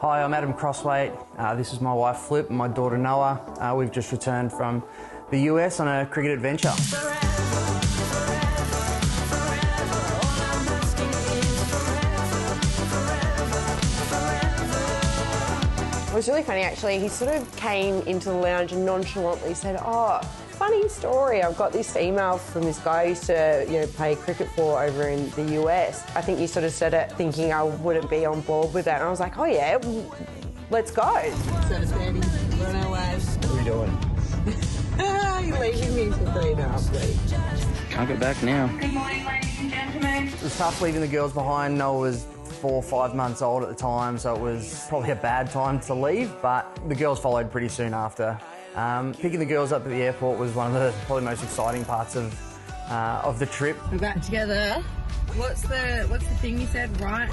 Hi, I'm Adam Crosswaite. This is my wife Flip and my daughter Noah. We've just returned from the US on a cricket adventure. It was really funny actually. He sort of came into the lounge and nonchalantly said, "Oh, funny story. I've got this email from this guy I used to, play cricket for over in the US." I think he sort of said it thinking I wouldn't be on board with that. And I was like, "Oh yeah, let's go." So it's Andy, we're on our way. What are we doing? You're leaving me for 3.5 weeks. Can't get back now. Good morning, ladies and gentlemen. It was tough leaving the girls behind. Noah was 4 or 5 months old at the time, so it was probably a bad time to leave, but the girls followed pretty soon after. Picking the girls up at the airport was one of the probably most exciting parts of the trip. We're back together. What's the thing you said? Right?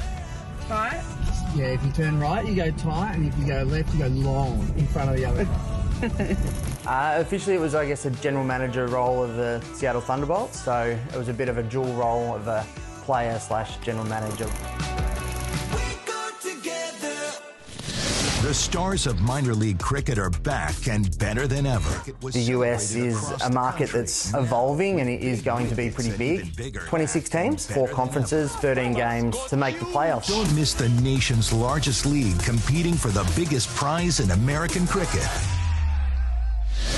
Yeah, if you turn right, you go tight, and if you go left, you go long in front of the other guy. Officially, it was, I guess, a general manager role of the Seattle Thunderbolts, so it was a bit of a dual role of a player/general manager. The stars of minor league cricket are back and better than ever. The US is a market that's evolving and it is going to be pretty big. 26 teams, 4 conferences, 13 games to make the playoffs. Don't miss the nation's largest league competing for the biggest prize in American cricket.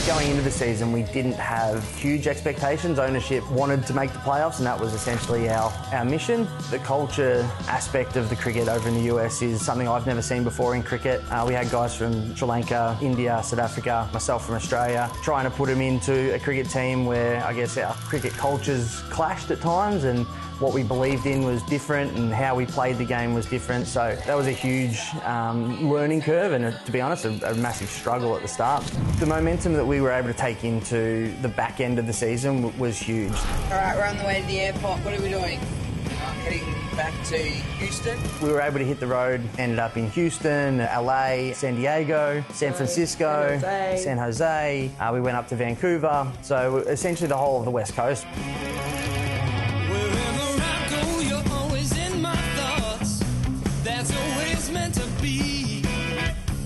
Going into the season, we didn't have huge expectations. Ownership wanted to make the playoffs, and that was essentially our mission. The culture aspect of the cricket over in the US is something I've never seen before in cricket. We had guys from Sri Lanka, India, South Africa, myself from Australia, trying to put them into a cricket team where I guess our cricket cultures clashed at times, and what we believed in was different and how we played the game was different. So that was a huge learning curve and, to be honest, a massive struggle at the start. The momentum that we were able to take into the back end of the season was huge. All right, we're on the way to the airport. What are we doing? Heading back to Houston. We were able to hit the road, ended up in Houston, LA, San Diego, San Francisco, San Jose. We went up to Vancouver. So essentially the whole of the West Coast.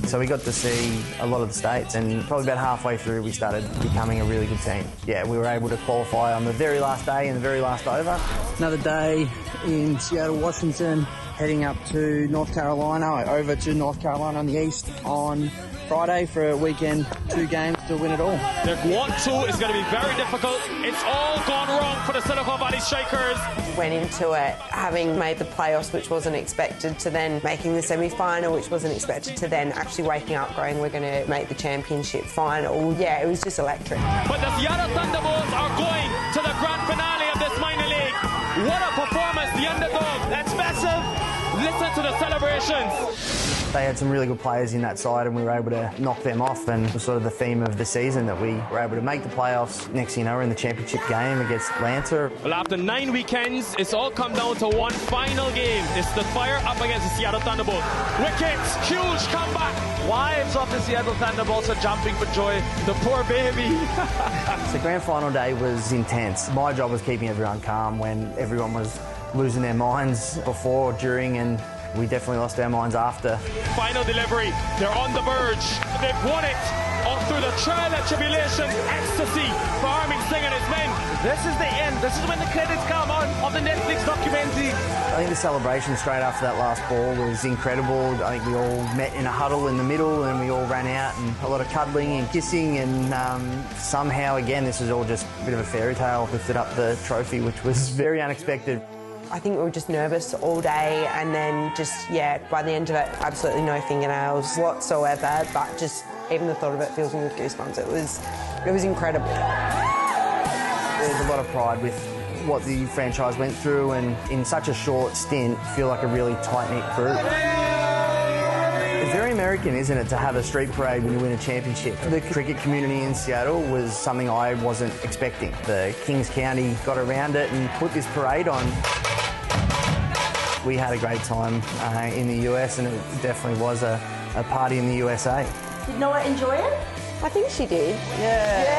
So we got to see a lot of the states, and probably about halfway through we started becoming a really good team. Yeah, we were able to qualify on the very last day and the very last over. Another day in Seattle, Washington, heading up to North Carolina, over to North Carolina on the east on Friday for a weekend, 2 games to win it all. They've won 2, it's going to be very difficult. It's all gone wrong for the Silicon Valley Strikers. Went into it having made the playoffs, which wasn't expected, to then making the semi-final, which wasn't expected, to then actually waking up going, we're going to make the championship final. Yeah, it was just electric. But the Seattle Thunderbolts are going to the grand finale of this minor league. What a performance, the underdog. That's massive. Listen to the celebrations. They had some really good players in that side and we were able to knock them off, and it was sort of the theme of the season that we were able to make the playoffs. Next thing you know, we're in the championship game against Atlanta. Well, after 9 weekends, it's all come down to one final game. It's the Fire up against the Seattle Thunderbolts. Wickets, huge comeback. Wives of the Seattle Thunderbolts are jumping for joy. The poor baby. So grand final day was intense. My job was keeping everyone calm when everyone was losing their minds before, during, and we definitely lost our minds after. Final delivery, they're on the verge. They've won it all through the trial and tribulations, ecstasy for Harmit Singh and his men. This is the end. This is when the credits come on of the Netflix documentary. I think the celebration straight after that last ball was incredible. I think we all met in a huddle in the middle and we all ran out, and a lot of cuddling and kissing, and somehow, again, this was all just a bit of a fairy tale. Lifted up the trophy, which was very unexpected. I think we were just nervous all day, and then just, by the end of it, absolutely no fingernails whatsoever, but just even the thought of it fills me with goosebumps. It was incredible. There's a lot of pride with what the franchise went through, and in such a short stint, feel like a really tight-knit group. It's very American, isn't it, to have a street parade when you win a championship? The cricket community in Seattle was something I wasn't expecting. The Kings County got around it and put this parade on. We had a great time in the US, and it definitely was a party in the USA. Did Noah enjoy it? I think she did. Yeah.